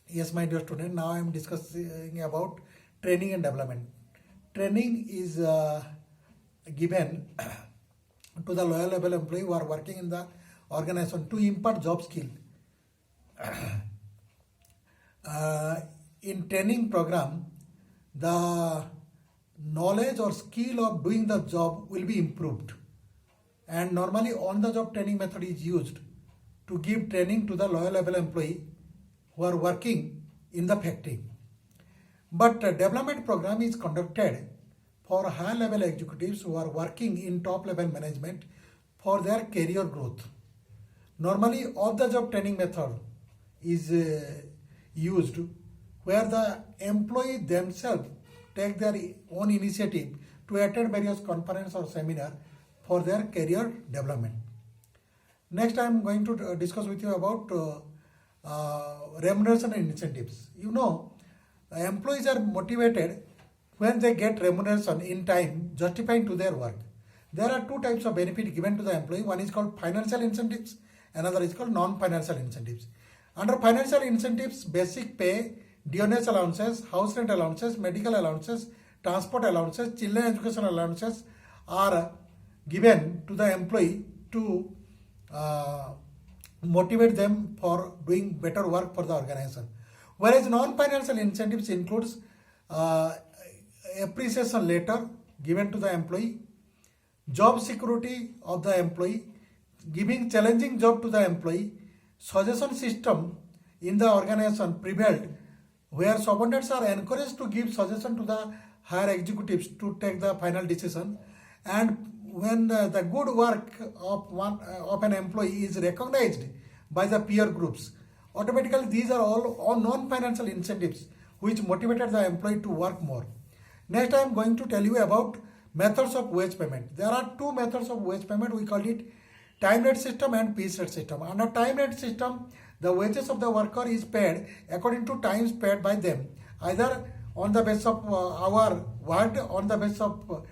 Yes, my dear student, now I am discussing about training and development. Training is given to the lower level employee who are working in the organization to impart job skill. In training program, the knowledge or skill of doing the job will be improved, and normally on the job training method is used to give training to the lower level employee who are working in the factory. But development program is conducted for high level executives who are working in top level management for their career growth. Normally off the job training method is used where the employee themselves take their own initiative to attend various conference or seminar for their career development. Next, I am going to discuss with you about remuneration and incentives. You know, employees are motivated when they get remuneration in time, justifying to their work. There are two types of benefit given to the employee. One is called financial incentives, another is called non-financial incentives. Under financial incentives, basic pay, DNS allowances, house rent allowances, medical allowances, transport allowances, children education allowances are given to the employee to motivate them for doing better work for the organization. Whereas non-financial incentives includes appreciation letter given to the employee, job security of the employee, giving challenging job to the employee, suggestion system in the organization prevailed where subordinates are encouraged to give suggestion to the higher executives to take the final decision, and when the good work of an employee is recognized by the peer groups, automatically these are all non-financial incentives which motivated the employee to work more. Next, I am going to tell you about methods of wage payment. There are two methods of wage payment. We call it time rate system and piece rate system. Under time rate system, the wages of the worker is paid according to times paid by them, either on the basis of hour worked, on the basis of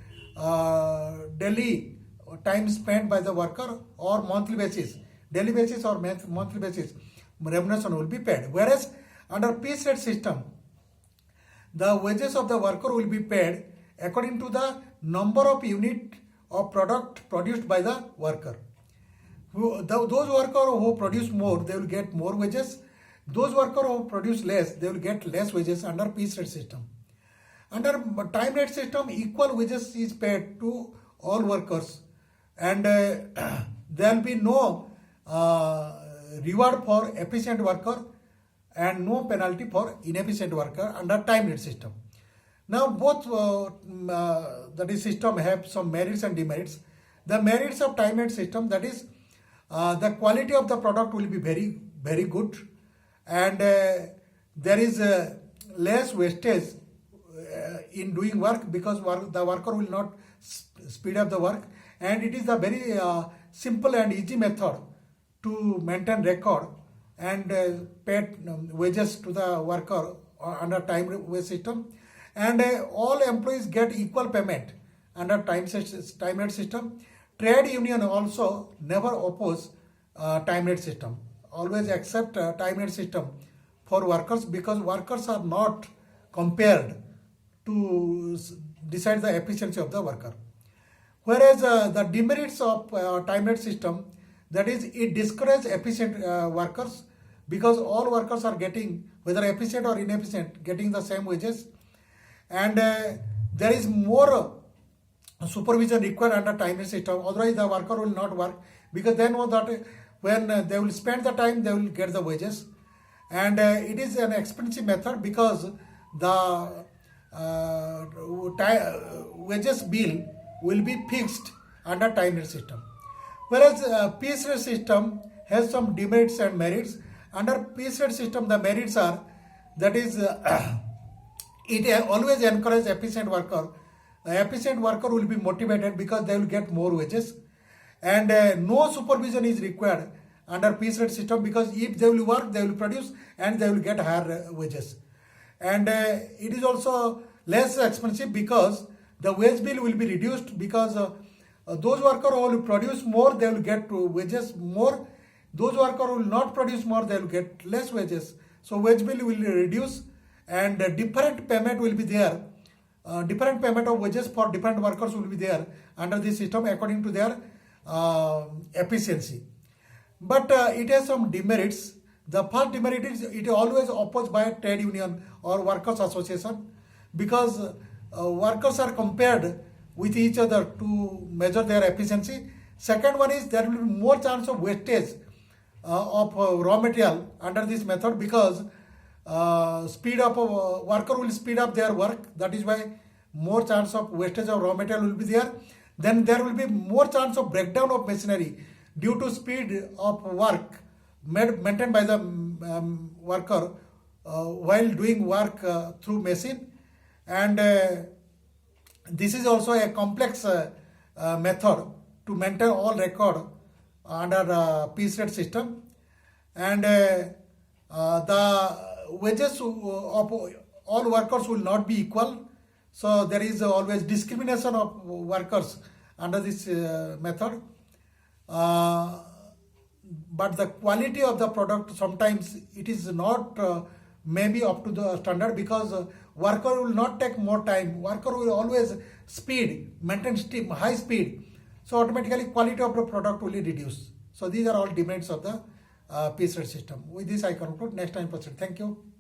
daily time spent by the worker, or monthly basis, daily basis or monthly basis, remuneration will be paid. Whereas under piece rate system, the wages of the worker will be paid according to the number of unit of product produced by the worker. Those workers who produce more, they will get more wages. Those workers who produce less, they will get less wages under piece rate system. Under time rate system, equal wages is paid to all workers, and there will be no reward for efficient worker and no penalty for inefficient worker under time rate system. Now both that is system have some merits and demerits. The merits of time rate system, that is the quality of the product will be very good, and there is less wastage in doing work because the worker will not speed up the work, and it is a very simple and easy method to maintain record and pay wages to the worker under time wage system, and all employees get equal payment under time rate system. Trade union also never oppose time rate system, always accept time rate system for workers because workers are not compared to decide the efficiency of the worker. Whereas the demerits of time rate system, that is, it discourages efficient workers because all workers are getting, whether efficient or inefficient, getting the same wages, and there is more supervision required under time rate system. Otherwise the worker will not work because they know that when they will spend the time, they will get the wages, and it is an expensive method because the wages bill will be fixed under time rate system. Whereas piece rate system has some demerits and merits. Under piece rate system, the merits are, that is, it always encourages efficient worker. The efficient worker will be motivated because they will get more wages, and no supervision is required under piece rate system because if they will work, they will produce and they will get higher wages. And it is also less expensive because the wage bill will be reduced because those workers who will produce more, they will get wages more, Those workers will not produce more, they will get less wages. So wage bill will reduce, and different payment will be there. Different payment of wages for different workers will be there under this system according to their efficiency. But it has some demerits. The first demerit is it is always opposed by a trade union or workers association, because workers are compared with each other to measure their efficiency. Second one is there will be more chance of wastage of raw material under this method, because speed up of worker will speed up their work. That is why more chance of wastage of raw material will be there. Then there will be more chance of breakdown of machinery due to speed of work maintained by the worker while doing work through machine. And this is also a complex method to maintain all record under piece rate system. And the wages of all workers will not be equal, so there is always discrimination of workers under this method. But the quality of the product sometimes it is not maybe up to the standard, because worker will not take more time, worker will always maintain high speed, so automatically quality of the product will reduce. So these are all demands of the piece rate system. With this I conclude. Next time proceed. Thank you.